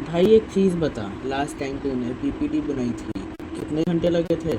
भाई एक चीज़ बता, लास्ट टाइम तूने पीपीटी बनाई थी, कितने घंटे लगे थे?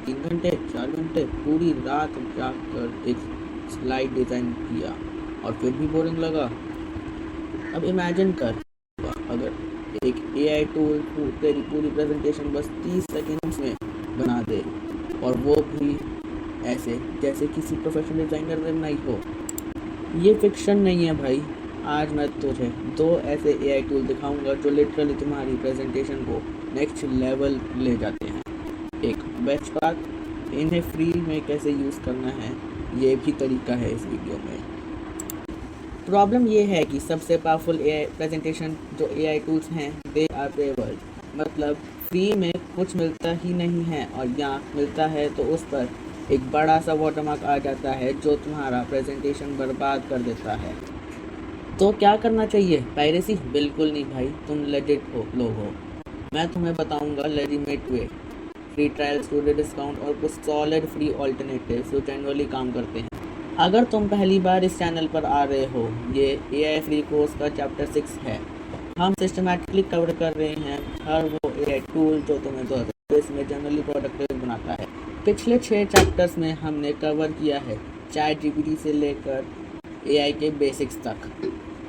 3 घंटे, 4 घंटे, पूरी रात जाग कर एक स्लाइड डिज़ाइन किया और फिर भी बोरिंग लगा। अब इमेजिन कर, अगर एक एआई टूल तेरी पूरी प्रेजेंटेशन बस 30 सेकंड्स में बना दे, और वो भी ऐसे जैसे किसी प्रोफेशनल डिज़ाइनर ने बनाई हो। ये फिक्शन नहीं है भाई। आज मैं तुझे 2 ऐसे एआई टूल दिखाऊंगा जो लिटरली तुम्हारी प्रेजेंटेशन को नेक्स्ट लेवल ले जाते हैं। एक बेस्ट पार्ट, इन्हें फ्री में कैसे यूज़ करना है ये भी तरीका है इस वीडियो में। प्रॉब्लम ये है कि सबसे पावरफुल एआई प्रेजेंटेशन जो एआई टूल्स हैं, दे आर पेवर्ड, मतलब फ्री में कुछ मिलता ही नहीं है, और यहाँ मिलता है तो उस पर एक बड़ा सा वाटरमार्क आ जाता है जो तुम्हारा प्रेजेंटेशन बर्बाद कर देता है। तो क्या करना चाहिए? पायरेसी? बिल्कुल नहीं भाई, तुम लेजिट लोग हो। मैं तुम्हें बताऊंगा लेजिटिमेट वे, फ्री ट्रायल, स्टूडेंट डिस्काउंट और कुछ सॉलिड फ्री ऑल्टरनेटिव जो जनरली काम करते हैं। अगर तुम पहली बार इस चैनल पर आ रहे हो, ये एआई फ्री कोर्स का चैप्टर 6 है। हम सिस्टमैटिकली कवर कर रहे हैं हर वो एआई टूल जो तुम्हें 2023 में जनरली प्रोडक्टिव बनाता है। पिछले 6 चैप्टर्स में हमने कवर किया है चैट जीपीटी से लेकर एआई के बेसिक्स तक,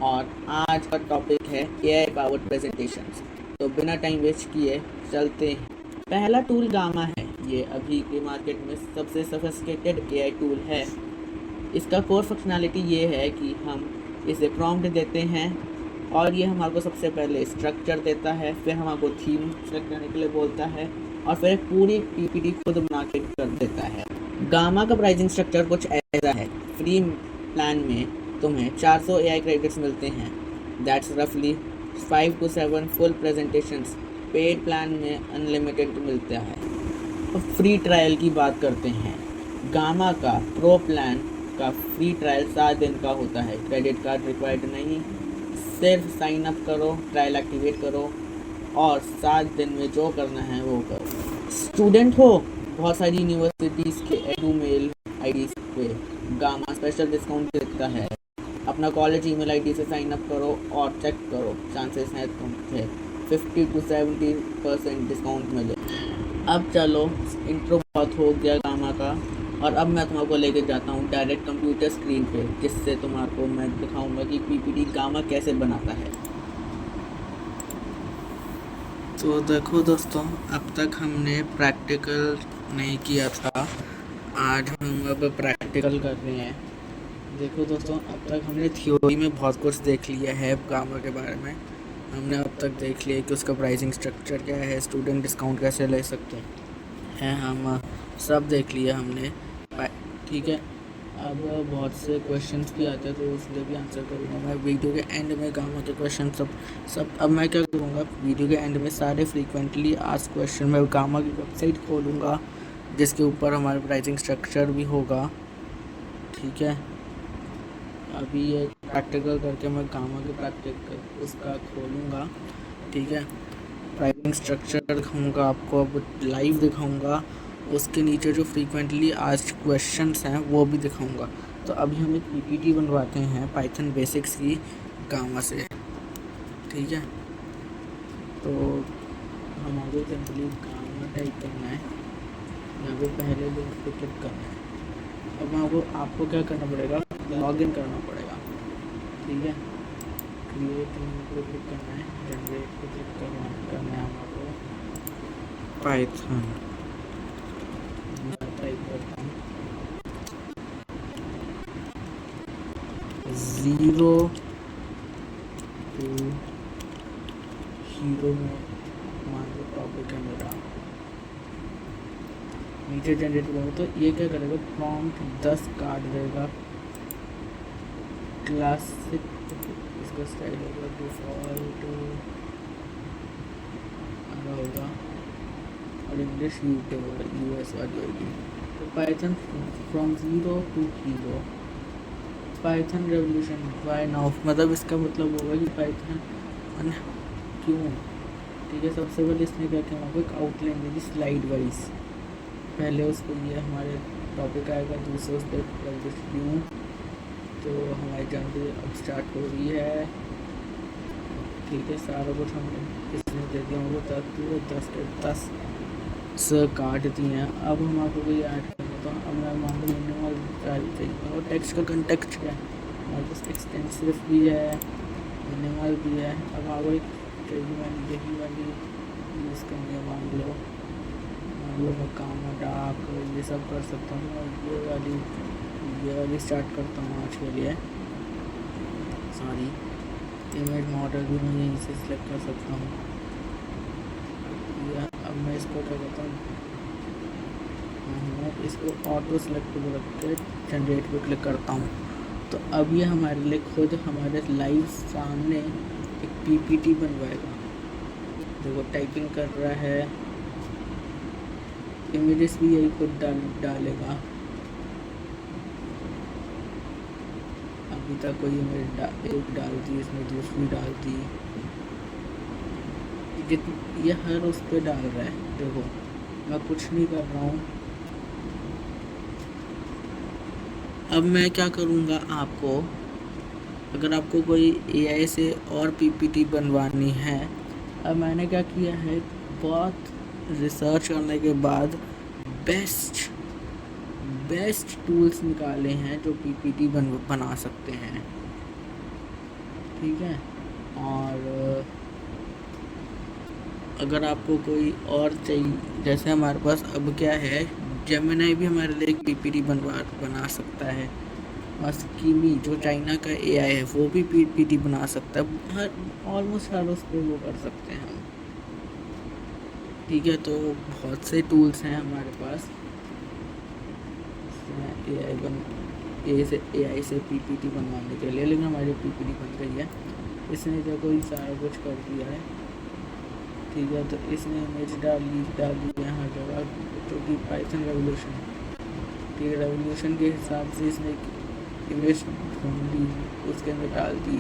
और आज का टॉपिक है एआई पावर्ड प्रेजेंटेशंस। तो बिना टाइम वेस्ट किए चलते हैं। पहला टूल गामा है। ये अभी के मार्केट में सबसे सोफिस्टिकेटेड एआई टूल है। इसका कोर फंक्शनैलिटी ये है कि हम इसे प्रॉम्प्ट देते हैं और ये हमको सबसे पहले स्ट्रक्चर देता है, फिर हमको थीम सेलेक्ट करने के लिए बोलता है, और फिर एक पूरी पीपीटी खुद बना के कर देता है। गामा का प्राइसिंग स्ट्रक्चर कुछ ऐसा है। फ्री प्लान में तुम्हें 400 एआई क्रेडिट्स मिलते हैं, दैट्स रफली 5 to 7 full presentations. Paid plan में अनलिमिटेड मिलता है। अब फ्री ट्रायल की बात करते हैं। गामा का प्रो प्लान का फ्री ट्रायल 7 दिन का होता है। क्रेडिट कार्ड रिक्वायर्ड नहीं, सिर्फ साइन अप करो, ट्रायल एक्टिवेट करो और 7 दिन में जो करना है वो करो। स्टूडेंट हो, बहुत सारी यूनिवर्सिटीज़ के एडू मेल आईडीज़ पे गामा स्पेशल डिस्काउंट देता है। अपना कॉलेज ईमेल आईडी से साइन अप करो और चेक करो, चांसेस हैं तुमसे 50 to 70% डिस्काउंट मिले। अब चलो, इंट्रो बहुत हो गया गामा का, और अब मैं तुमको लेके जाता हूँ डायरेक्ट कंप्यूटर स्क्रीन पे, जिससे तुम्हारे मैं दिखाऊंगा कि पीपीटी गामा कैसे बनाता है। तो देखो दोस्तों, अब तक हमने प्रैक्टिकल नहीं किया था, आज हम अब प्रैक्टिकल कर रहे हैं। देखो दोस्तों, अब तक हमने थ्योरी में बहुत कुछ देख लिया है गामा के बारे में। हमने अब तक देख लिया कि उसका प्राइसिंग स्ट्रक्चर क्या है, स्टूडेंट डिस्काउंट कैसे ले सकते हैं, हम सब देख लिया हमने, ठीक है। अब बहुत से क्वेश्चंस भी आते हैं तो उसके भी आंसर करूँगा मैं वीडियो के एंड में। गामा के क्वेश्चन सब अब मैं क्या करूँगा, वीडियो के एंड में सारे फ्रीक्वेंटली आस्क्ड क्वेश्चन मैं गामा की वेबसाइट खोलूँगा, जिसके ऊपर हमारा प्राइसिंग स्ट्रक्चर भी होगा, ठीक है। अभी ये प्रैक्टिकल करके मैं गामा के प्रैक्टिकल उसका खोलूँगा, ठीक है। प्राइसिंग स्ट्रक्चर दिखाऊँगा आपको, अब लाइव दिखाऊँगा, उसके नीचे जो फ्रीक्वेंटली आस्क्ड क्वेश्चंस हैं वो भी दिखाऊंगा। तो अभी हम एक पीपीटी बनवाते हैं पाइथन बेसिक्स की गामा से, ठीक है। तो हमारे सिंपली गामा टाइप करना है, यहाँ पे पहले लिंक पे क्लिक करना है। अब आपको क्या करना पड़ेगा, लॉगिन करना पड़ेगा, ठीक है। क्रिएट पे क्लिक करना है, जनरेट पे क्लिक करना है हमको, पाइथन टाइप करता हूँ 0 to हीरो में मान लो टॉपिक है मेरा, नीचे जनरेट करूँगा तो ये क्या करेगा, प्रॉम्प्ट 10 कार्ड देगा, क्लासिक इसका स्टाइल होगा, डिफ़ॉल्ट होगा, और इंग्लिश यूके होगा, यूएस वाली होगी। तो Python from 0 to hero, Python revolution why now, मतलब इसका मतलब होगा कि पाइथन क्यों, ठीक है। सबसे पहले इसने क्या किया, हमको एक आउटलाइन देगी स्लाइड वाइज। पहले उसको ये हमारे टॉपिक आएगा, दूसरे उस पर क्यों। तो हमारी जर्नी अब स्टार्ट हो रही है, ठीक है, सारा कुछ हमने इसने दे दिया हमको 10 काट दिए हैं। अब हम आपको कोई ऐड करना तो अब मैं मान लो मिनिमल चाहिए और टेक्स्ट का कंटेक्स्ट क्या है हमारे पास, एक्सटेंसिव भी है, मिनिमल भी है। अब आपको एक यही वाली यूज़ करनी है, मान लो मैं काम डाक ये सब कर सकता हूँ, और ये वाली स्टार्ट करता हूँ आज के लिए। सॉरी, इमेज मॉडल भी मैं यहीं से सिलेक्ट कर सकता हूँ। अब मैं इसको क्या करता हूँ, इसको ऑटो सेलेक्ट पे रख के जनरेट पे क्लिक करता हूँ। तो अब ये हमारे लिए खुद हमारे लाइव सामने एक पीपीटी बनवाएगा। देखो टाइपिंग कर रहा है, इमेजेस भी यही खुद डालेगा। अभी तक कोई इमेज एक डाल दी, इसमें दूसरी डाल दी, ये हर उस पर डाल रहा है। देखो मैं कुछ नहीं कर रहा हूँ। अब मैं क्या करूँगा, आपको अगर आपको कोई एआई से और पीपीटी बनवानी है, अब मैंने क्या किया है, बहुत रिसर्च करने के बाद बेस्ट टूल्स निकाले हैं जो पीपीटी बना सकते हैं। ठीक है, और अगर आपको कोई और चाहिए, जैसे हमारे पास अब क्या है, जेमिनी भी हमारे लिए एक पीपीटी बना सकता है, और स्कीमी जो चाइना का एआई है वो भी पीपीटी बना सकता है। ऑलमोस्ट हर उस पर वो कर सकते हैं हम। ठीक है, तो बहुत से टूल्स हैं हमारे पास एआई से पीपीटी बनवाने के लिए, लेकिन हमारी पीपीटी बन गई है। इसने देखो ये सारा कुछ कर दिया है। ठीक है, तो इसने इमेज डाल दी है हर जगह, जो कि पाइथन रेवोल्यूशन है। ठीक है, रेवोल्यूशन के हिसाब से इसने इमेज ढूंढ ली, उसके अंदर डाल दी।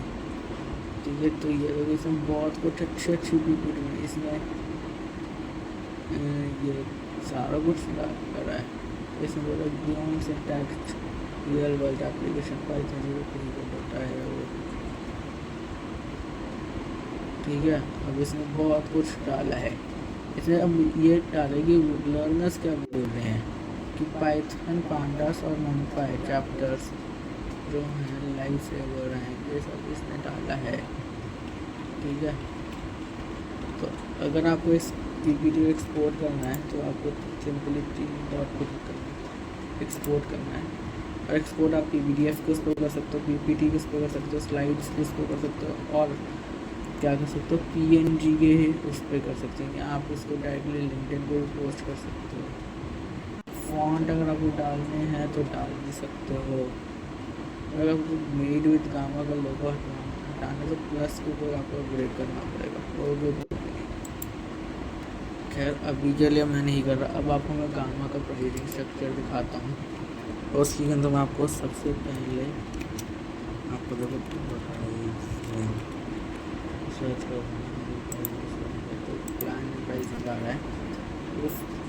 ठीक है, तो ये देखो इसमें बहुत कुछ अच्छी पीपीटी में इसने ये सारा कुछ करा है। इसमें बोला beyond syntax real world application Python 0 होता है वो। ठीक है, अब इसने बहुत कुछ डाला है। इसने अब ये डालेगी, लर्नर्स क्या बोल रहे हैं कि पाइथन पांडास और नंपाई चैप्टर्स जो हैं लाइव सेवर हैं, ये सब इसने डाला है। ठीक है, तो अगर आपको इस पीपीटी को एक्सपोर्ट करना है तो आपको सिंपली एक्सपोर्ट करना है, और एक्सपोर्ट आप पीडीएफ को उस पर कर सकते हो, पीपीटी को उस पर कर सकते हो, स्लाइड्स को उस पर कर सकते हो, और क्या कर सकते हो, पीएनजी के उस पर कर सकते हैं। आप उसको डायरेक्टली लिंक्डइन पे पोस्ट कर सकते हो। फॉन्ट अगर आपको डालने हैं तो डाल भी सकते हो। अगर आपको मेड विद गामा का लोगो हटाना तो प्लस के ऊपर आपको अपग्रेड करना पड़ेगा, और भी खैर अभी के लिए मैं नहीं कर रहा। अब आपको मैं गामा का प्राइसिंग स्ट्रक्चर दिखाता हूँ, और उसके अंदर मैं आपको सबसे पहले आपको देखो सर्च कर तो प्लान प्राइसिंग आ रहा है।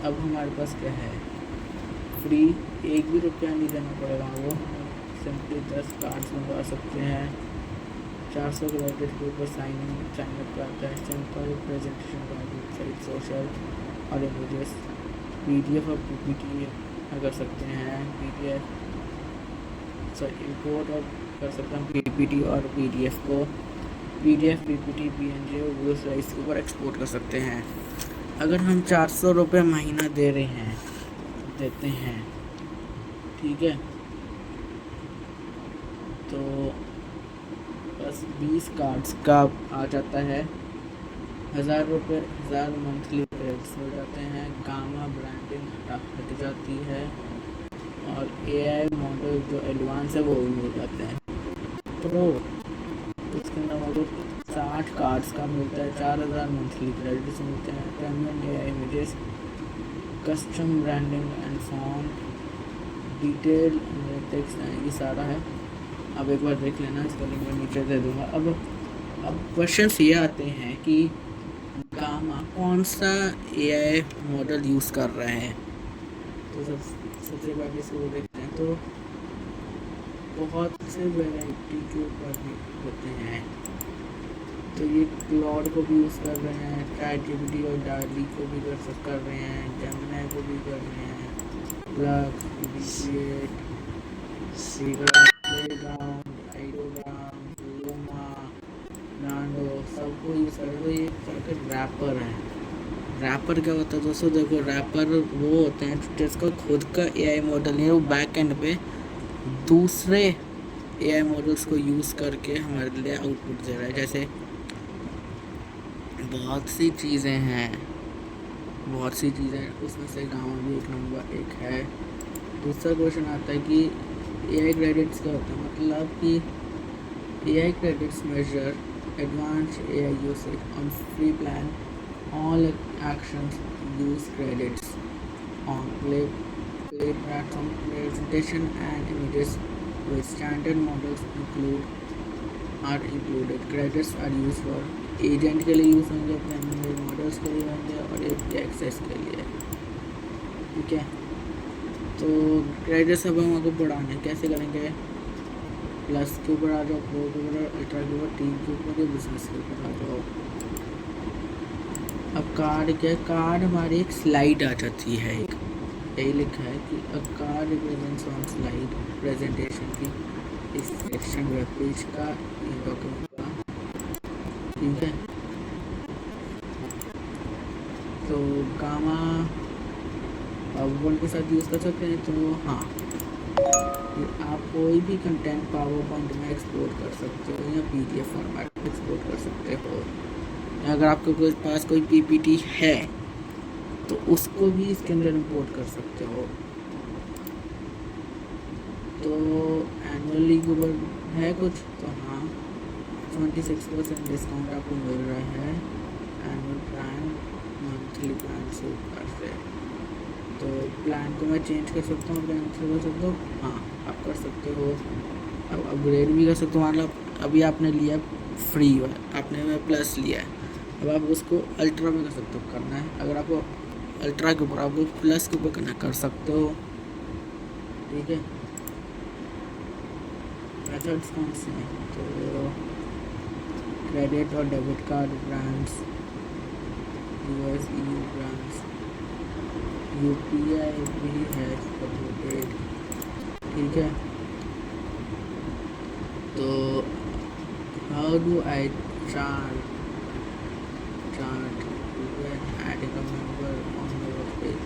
अब हमारे पास क्या है, फ्री, 1 भी रुपया नहीं देना पड़ेगा वो, सिंपली 10 कार्ड्स मंगवा सकते हैं। 400 क्रेडिट के ऊपर साइन अप करता है। सिंपल प्रेजेंटेशन का वेबसाइट, सोशल और इमेजेस, पीडीएफ और पीपीटी कर सकते हैं। इंपोर्ट और कर सकते हैं पीपीटी और पीडीएफ को, पीडीएफ पीपीटी पीएनजी और गूगल स्लाइड्स के ऊपर एक्सपोर्ट कर सकते हैं। अगर हम 400 रुपये महीना देते हैं, ठीक है, तो बस 20 कार्ड्स का आ जाता है, 1000 रुपये, 1000 मंथली क्रेडिट्स हो जाते हैं। गामा ब्रांडिंग हट जाती है, और एआई मॉडल जो एडवांस है वो भी मिल जाते हैं। प्रो उसके अंदर हमको 60 कार्ड्स का मिलता है, 4000 मंथली क्रेडिट्स मिलते हैं। Payment AI images, custom branding and font, detail text, ये सारा है। अब एक बार देख लेना, इसका लिंक मैं नीचे दे दूँगा। अब क्वेश्चंस ये आते हैं कि गामा कौन सा एआई मॉडल यूज़ कर रहे हैं। तो सबसे पहले इसको देखते हैं, तो बहुत से वैरायटी के ऊपर भी होते हैं। तो ये क्लॉड को भी यूज़ कर रहे हैं, चैटजीपीटी और डार्ली को भी कर रहे हैं, जेमिनी को भी कर रहे हैं, प्लग, क्रिएट, प्लेग्राउंड, आइडोग्राम, लूमा, नांडो सबको यूज़ कर रहे हैं। तो ये एक तरह के रैपर हैं। रैपर क्या होता है दोस्तों? देखो, रैपर वो होते हैं जिसका खुद का एआई मॉडल है, वो बैक एंड पे दूसरे एआई मॉडल्स को यूज़ करके हमारे लिए आउटपुट दे रहा है। जैसे बहुत सी चीज़ें हैं, बहुत सी चीज़ें, उसमें से गाँव भी एक नंबर एक है। दूसरा क्वेश्चन आता है कि एआई क्रेडिट्स क्या होता है? मतलब कि AI credits major advance AI usage on free plan, all actions use credits on play platform presentation and images with standard models are included. Credits are used for agent के लिए use होंगे, अपने models के लिए होंगे और access के लिए। ठीक है, तो क्रेडिट्स अब हम आपको बढ़ाने कैसे करेंगे? प्लस के ऊपर आ जाओ, प्रो के ऊपर, अल्ट्रा के ऊपर, टीम के ऊपर, बिजनेस के ऊपर आ जाओ। अब कार्ड क्या है? कार्ड हमारी एक स्लाइड आ जाती है, एक यही लिखा है कि अ card represents on slide presentation की इस सेक्शन वेब पेज का डॉक्यूमेंट का। ठीक है, तो गामा पावर के साथ यूज़ कर सकते हैं। तो हाँ, आप कोई भी कंटेंट पावर पॉइंट में एक्सपोर्ट कर सकते हो या पीडीएफ फॉर्मेट में एक्सपोर्ट कर सकते हो। अगर आपके पास कोई पीपीटी है तो उसको भी इसके अंदर इंपोर्ट कर सकते हो। तो एनुअली के ऊपर है कुछ, तो हाँ 26% डिस्काउंट आपको मिल रहा है एनुअल प्लान मंथली प्लान से ऊपर से। तो प्लान को मैं चेंज कर सकता हूँ, प्लान से कर सकता हूँ, हाँ आप कर सकते हो। अब अपग्रेड भी कर सकते हो। मतलब अभी आपने लिया फ्री वाला, आपने प्लस लिया है, अब आप उसको अल्ट्रा में कर सकते हो। करना है अगर आपको अल्ट्रा के ऊपर, आपको प्लस के ऊपर करना कर सकते हो। ठीक है, मेथड्स कौन से हैं? तो क्रेडिट और debit card brands, US EU brands, UPI भी है सपोर्टेड। ठीक है, तो how do I chart adding a member on your page?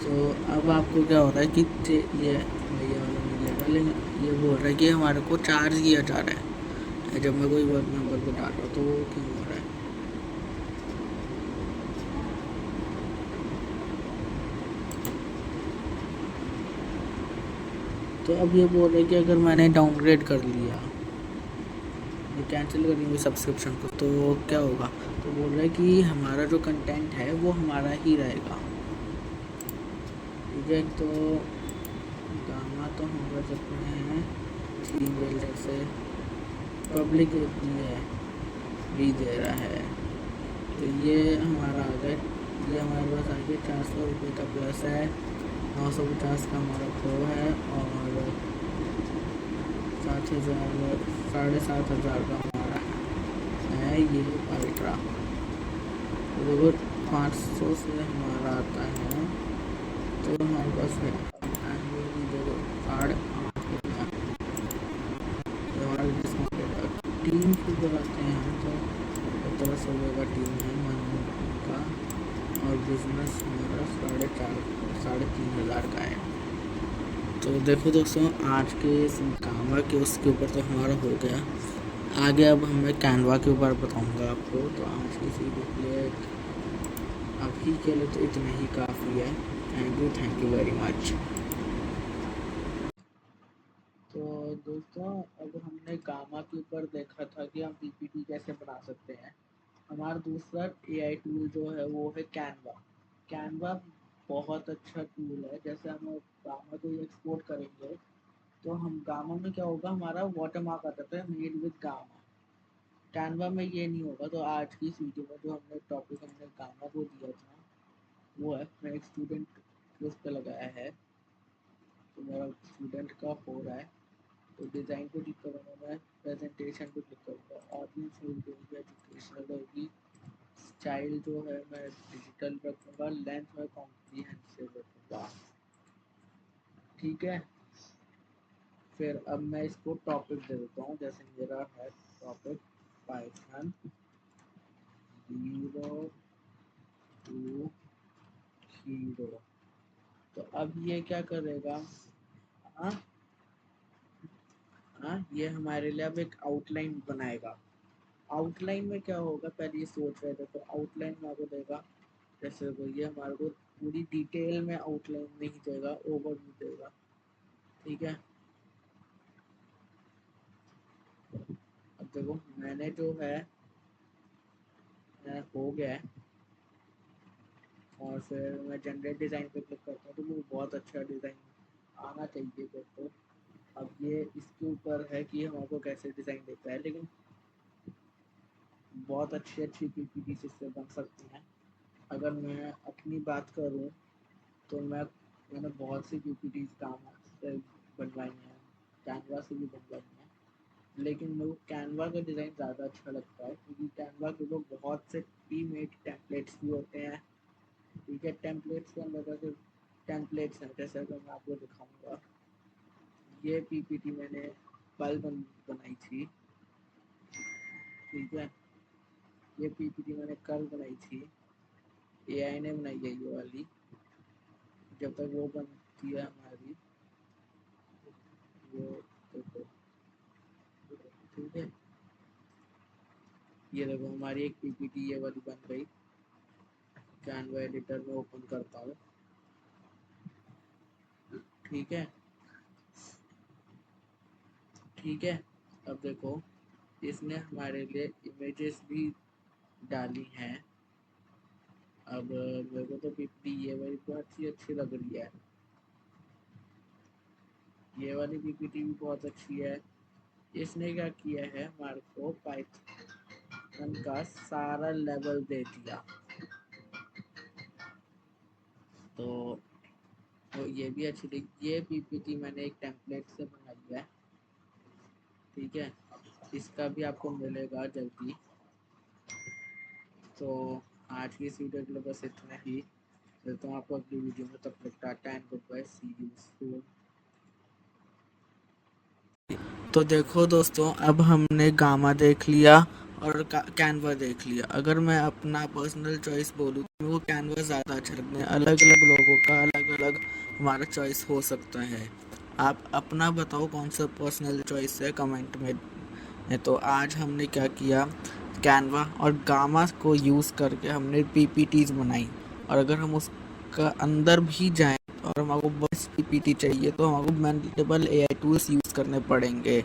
तो अब आपको क्या हो रहा है कि ये वाला मिलेगा, लेकिन ये बोल रहा है कि हमारे को चार्ज किया जा रहा है जब मैं कोई वर्क मेंबर को डाल रहा हूँ। तो वो क्यों हो रहा है? तो अब ये बोल रहा है कि अगर मैंने डाउनग्रेड कर लिया, ये कैंसिल कर दूँगी सब्सक्रिप्शन को, तो क्या होगा? तो बोल रहा है कि हमारा जो कंटेंट है वो हमारा ही रहेगा। ठीक है, तो गामा तो हम कर सकते हैं थीम बिल्डर से, पब्लिक है भी दे रहा है। तो ये हमारा आ गया, ये हमारे पास आ गया 400 रुपये का प्लस है, 950 का हमारा प्रो है और 7,000 7,500 का हमारा है ये अल्ट्रा। तो देखो 500 से हमारा आता है, तो हमारे पास है देखो 8,500 टीम को बनाते हैं हम। तो 1700 रुपये का टीम है मंथ का, और बिजनेस हमारा 3,500 का है। तो देखो दोस्तों, आज के इस गामा के उसके ऊपर तो हमारा हो गया। आगे अब मैं कैनवा के ऊपर बताऊंगा आपको। तो आज की इसी वीडियो अभी के लिए तो इतना ही काफ़ी है। Thank you very much. तो दोस्तों, अब हमने गामा के ऊपर देखा था कि हम पीपीटी कैसे बना सकते हैं। हमारा दूसरा एआई टूल जो है वो है कैनवा। कैनवा बहुत अच्छा टूल है। जैसे हम गामा को एक्सपोर्ट करेंगे तो हम गामा में क्या होगा, हमारा वाटरमार्क आ जाता है मेड विद गामा। कैनवा में ये नहीं होगा। तो आज की इस वीडियो में जो हमने टॉपिक हमने गामा को दिया था वो है, मैं एक स्टूडेंट उस पर लगाया है, तो मेरा स्टूडेंट का हो रहा है। तो डिज़ाइन को टिक करूँगा मैं, प्रेजेंटेशन को क्लिक करूँगा, ऑडियंस होगी, एजुकेशनल होगी, स्टाइल जो है मैं डिजिटल रखूँगा, लेंथ में कॉम्प्रिहेंसिव रखूँगा। ठीक है, फिर अब मैं इसको टॉपिक दे देता हूँ, जैसे मेरा है टॉपिक पाइथन 0 to हीरो। तो अब ये क्या करेगा, ये हमारे लिए अब एक आउटलाइन बनाएगा। आउटलाइन में क्या होगा, पहले ये सोच रहे थे, तो आउटलाइन में आपको देगा, जैसे ये हमारे को पूरी डिटेल में आउटलाइन नहीं देगा, ओवरव्यू देगा। ठीक है, अब देखो मैंने जो है हो गया है, और फिर मैं जनरेट डिज़ाइन पे क्लिक करता हूँ, तो वो बहुत अच्छा डिज़ाइन आना चाहिए दोस्तों। अब ये इसके ऊपर है कि हम आपको कैसे डिज़ाइन देता है, लेकिन बहुत अच्छी पीपीटी इससे बन सकती हैं। अगर मैं अपनी बात करूं तो मैंने बहुत सी पीपीटीज काम से बनवाई हैं, कैनवा से भी बनवाई हैं, लेकिन मेरे को कैनवा का डिज़ाइन ज़्यादा अच्छा लगता है, क्योंकि कैनवा के ऊपर बहुत से प्री मेड टेम्पलेट्स भी होते हैं। ठीक है, टेम्पलेट्स के अंदर जैसे टेम्पलेट्स हैं, जैसे अगर मैं आपको दिखाऊंगा, ये पीपीटी मैंने कल बनाई थी। ठीक है, ये पीपीटी मैंने कल बनाई थी, एआई ने बनाई है ये वाली। जब तक वो बनती है हमारी, वो देखो, ठीक है, ये देखो हमारी एक पीपीटी ये वाली बन गई। कैनवा एडिटर में ओपन करता हूँ। ठीक है, ठीक है, अब देखो इसने हमारे लिए इमेजेस भी डाली हैं। अब मेरे को तो पीपीटी ये वाली बहुत ही अच्छी लग रही है, ये वाली पीपीटी भी बहुत अच्छी है। इसने क्या किया है, हमारे को पाइथन का सारा लेवल दे दिया, तो ये भी अच्छी थी। ये पीपीटी मैंने एक टेम्पलेट से बनाई है। ठीक है, इसका भी आपको मिलेगा जल्दी। तो आज की इस वीडियो के लिए बस इतना ही, मिलता हूँ आपको अगली वीडियो में, तब तक tata and goodbye, see you soon. तो देखो दोस्तों, अब हमने गामा देख लिया और कैनवा देख लिया। अगर मैं अपना पर्सनल चॉइस बोलूँ तो मेरे को कैनवा ज़्यादा अच्छा लगता है। अलग अलग लोगों का अलग अलग हमारा चॉइस हो सकता है। आप अपना बताओ कौन सा पर्सनल चॉइस है, कमेंट में। तो आज हमने क्या किया, कैनवा और गामा को यूज़ करके हमने पीपीटीज बनाई। और अगर हम उसका अंदर भी जाएं और हमको बस पीपीटी चाहिए तो हमको मल्टीपल एआई टूल्स यूज़ करने पड़ेंगे।